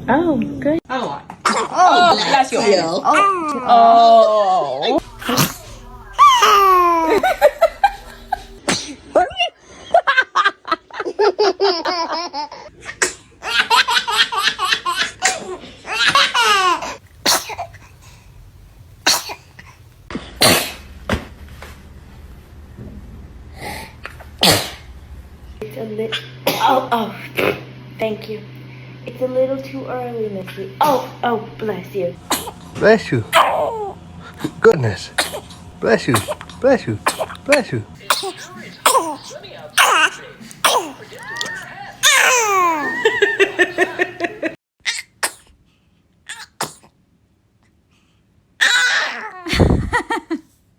Oh, good. Oh, Bless you. Oh. Oh. It's a little. Oh. Thank you. It's a little too early, Missy. Oh, bless you. Bless you. Goodness. Bless you. Bless you. Bless you.